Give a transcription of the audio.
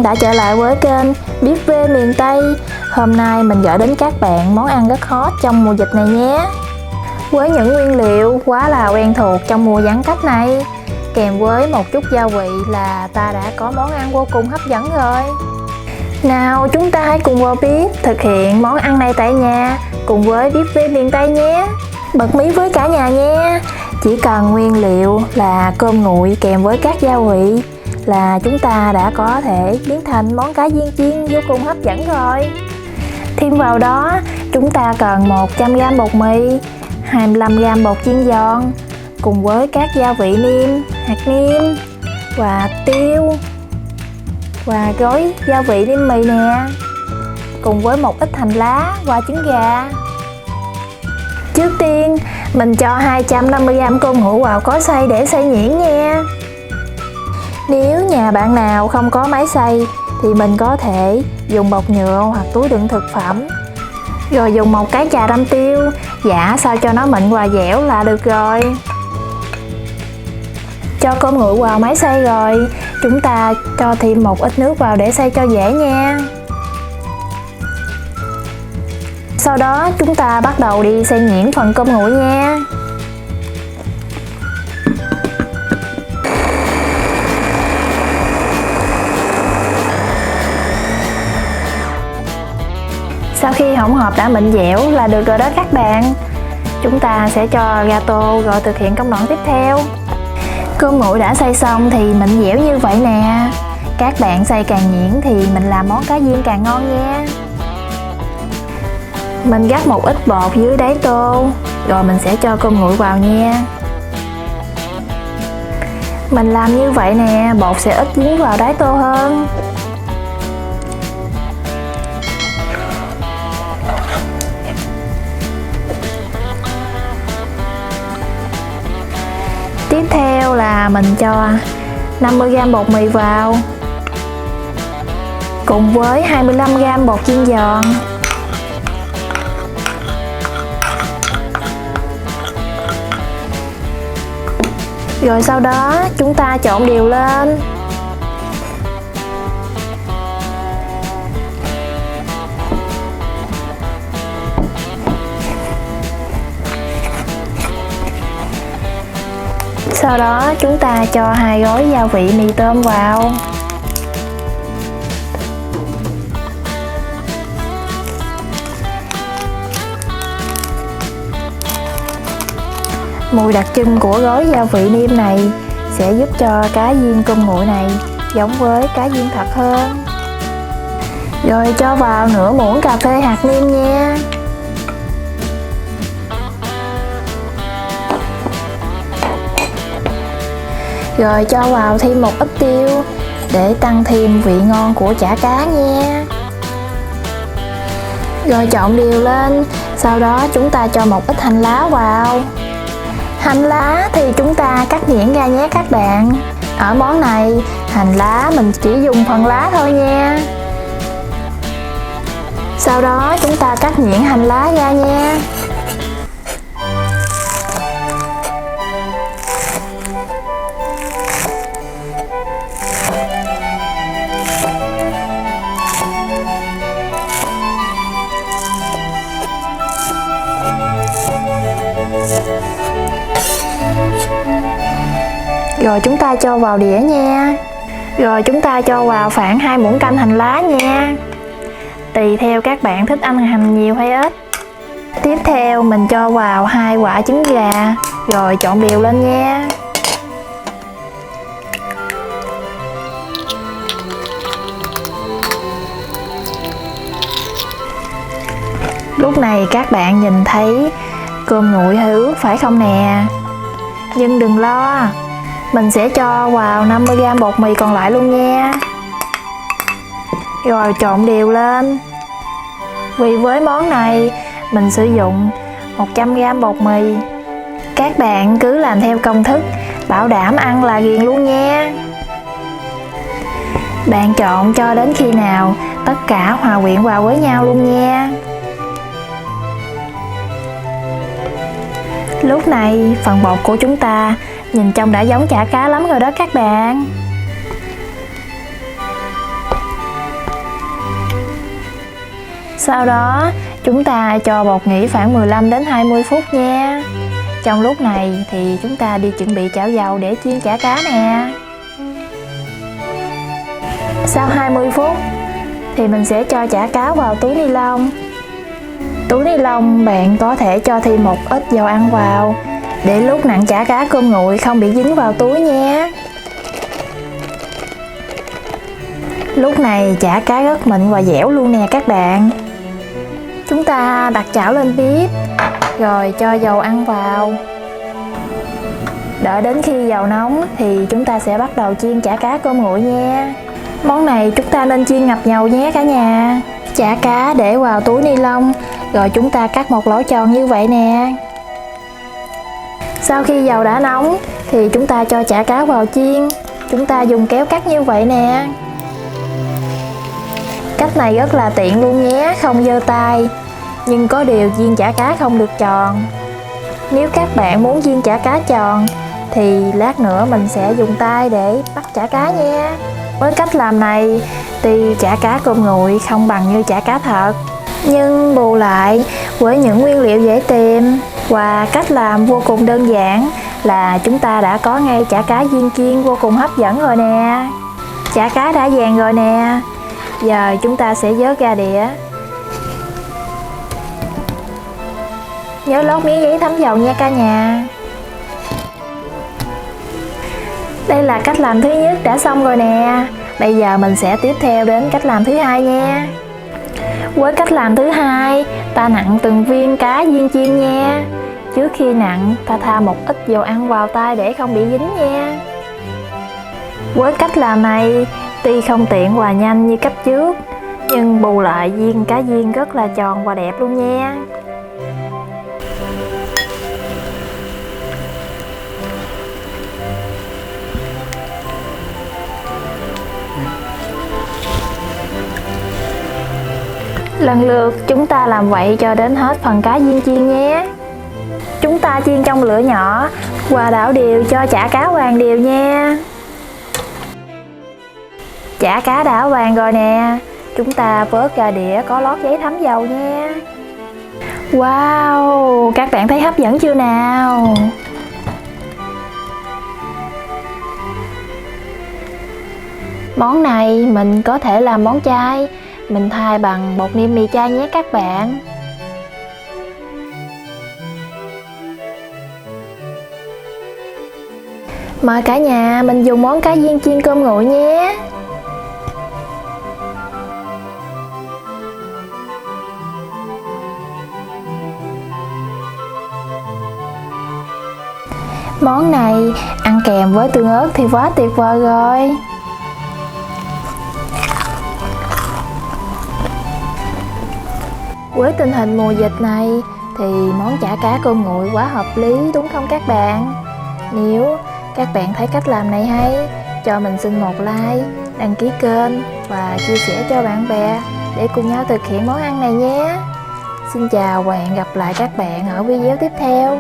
bạn đã trở lại với kênh Biết Về Miền Tây. Hôm nay mình gửi đến các bạn món ăn rất hot trong mùa dịch này nhé. Với những nguyên liệu quá là quen thuộc trong mùa giãn cách này, kèm với một chút gia vị là ta đã có món ăn vô cùng hấp dẫn rồi. Nào chúng ta hãy cùng vào bếp thực hiện món ăn này tại nhà cùng với Biết Về Miền Tây nhé. Bật mí với cả nhà nhé. Chỉ cần nguyên liệu là cơm nguội kèm với các gia vị là chúng ta đã có thể biến thành món cá viên chiên vô cùng hấp dẫn rồi. Thêm vào đó chúng ta cần 100g bột mì, 25g bột chiên giòn cùng với các gia vị nêm, hạt nêm và tiêu và gói gia vị nêm mì nè, cùng với một ít hành lá và trứng gà. Trước tiên mình cho 250g cơm nguội vào cối xay để xay nhuyễn nha. Nếu nhà bạn nào không có máy xay thì mình có thể dùng bột nhựa hoặc túi đựng thực phẩm, rồi dùng một cái chà đâm tiêu giã sao cho nó mịn và dẻo là được rồi. Cho cơm nguội vào máy xay rồi, chúng ta cho thêm một ít nước vào để xay cho dễ nha. Sau đó chúng ta bắt đầu đi xay nhuyễn phần cơm nguội nha. Sau khi hỗn hợp đã mịn dẻo là được rồi đó các bạn. Chúng ta sẽ cho ra tô rồi thực hiện công đoạn tiếp theo. Cơm nguội đã xay xong thì mịn dẻo như vậy nè. Các bạn xay càng nhuyễn thì mình làm món cá viên càng ngon nha. Mình rắc một ít bột dưới đáy tô, rồi mình sẽ cho cơm nguội vào nha. Mình làm như vậy nè, bột sẽ ít dính vào đáy tô hơn. Tiếp theo là mình cho 50g bột mì vào cùng với 25g bột chiên giòn. Rồi sau đó chúng ta trộn đều lên. Sau đó chúng ta cho 2 gói gia vị mì tôm vào. Mùi đặc trưng của gói gia vị nêm này sẽ giúp cho cá viên cơm nguội này giống với cá viên thật hơn. Rồi cho vào nửa muỗng cà phê hạt nêm nha. Rồi cho vào thêm một ít tiêu để tăng thêm vị ngon của chả cá nha. Rồi trộn đều lên. Sau đó chúng ta cho một ít hành lá vào. Hành lá thì chúng ta cắt nhuyễn ra nhé các bạn. Ở món này hành lá mình chỉ dùng phần lá thôi nha. Sau đó chúng ta cắt nhuyễn hành lá ra nha. Rồi chúng ta cho vào đĩa nha. Rồi chúng ta cho vào khoảng 2 muỗng canh hành lá nha. Tùy theo các bạn thích ăn hành nhiều hay ít. Tiếp theo mình cho vào 2 quả trứng gà, rồi trộn đều lên nha. Lúc này các bạn nhìn thấy cơm nguội hơi ướt phải không nè? Nhưng đừng lo, mình sẽ cho vào 50g bột mì còn lại luôn nha. Rồi trộn đều lên. Vì với món này mình sử dụng 100g bột mì. Các bạn cứ làm theo công thức, bảo đảm ăn là ghiền luôn nha. Bạn trộn cho đến khi nào tất cả hòa quyện vào với nhau luôn nha. Lúc này phần bột của chúng ta nhìn trông đã giống chả cá lắm rồi đó các bạn. Sau đó chúng ta cho bột nghỉ khoảng 15 đến 20 phút nha. Trong lúc này thì chúng ta đi chuẩn bị chảo dầu để chiên chả cá nè. Sau 20 phút thì mình sẽ cho chả cá vào túi ni lông. Túi ni lông bạn có thể cho thêm một ít dầu ăn vào để lúc nặn chả cá cơm nguội không bị dính vào túi nha. Lúc này chả cá rất mịn và dẻo luôn nè các bạn. Chúng ta đặt chảo lên bếp rồi cho dầu ăn vào. Đợi đến khi dầu nóng thì chúng ta sẽ bắt đầu chiên chả cá cơm nguội nha. Món này chúng ta nên chiên ngập dầu nhé cả nhà. Chả cá để vào túi ni lông rồi chúng ta cắt một lỗ tròn như vậy nè. Sau khi dầu đã nóng thì chúng ta cho chả cá vào chiên. Chúng ta dùng kéo cắt như vậy nè. Cách này rất là tiện luôn nhé, không giơ tay. Nhưng có điều chiên chả cá không được tròn. Nếu các bạn muốn chiên chả cá tròn thì lát nữa mình sẽ dùng tay để bắt chả cá nha. Với cách làm này thì chả cá cơm nguội không bằng như chả cá thật, nhưng bù lại với những nguyên liệu dễ tìm và cách làm vô cùng đơn giản là chúng ta đã có ngay chả cá viên chiên vô cùng hấp dẫn rồi nè. Chả cá đã vàng rồi nè. Giờ chúng ta sẽ vớt ra đĩa. Nhớ lót miếng giấy thấm dầu nha cả nhà. Đây là cách làm thứ nhất đã xong rồi nè. Bây giờ mình sẽ tiếp theo đến cách làm thứ hai nha. Với cách làm thứ hai, ta nặn từng viên cá viên chiên nha. Trước khi nặn, ta tha một ít dầu ăn vào tay để không bị dính nha. Với cách làm này, tuy không tiện và nhanh như cách trước, nhưng bù lại viên cá viên rất là tròn và đẹp luôn nha. Lần lượt chúng ta làm vậy cho đến hết phần cá viên chiên nhé. Chúng ta chiên trong lửa nhỏ và đảo đều cho chả cá vàng đều nha. Chả cá đã vàng rồi nè. Chúng ta vớt ra đĩa có lót giấy thấm dầu nha. Wow, các bạn thấy hấp dẫn chưa nào? Món này mình có thể làm món chay. Mình thay bằng bột nêm mì chay nhé các bạn. Mời cả nhà mình dùng món cá viên chiên cơm nguội nhé. Món này ăn kèm với tương ớt thì quá tuyệt vời rồi. Với tình hình mùa dịch này thì món chả cá cơm nguội quá hợp lý đúng không các bạn? Nếu các bạn thấy cách làm này hay, cho mình xin một like, đăng ký kênh và chia sẻ cho bạn bè để cùng nhau thực hiện món ăn này nhé. Xin chào và hẹn gặp lại các bạn ở video tiếp theo.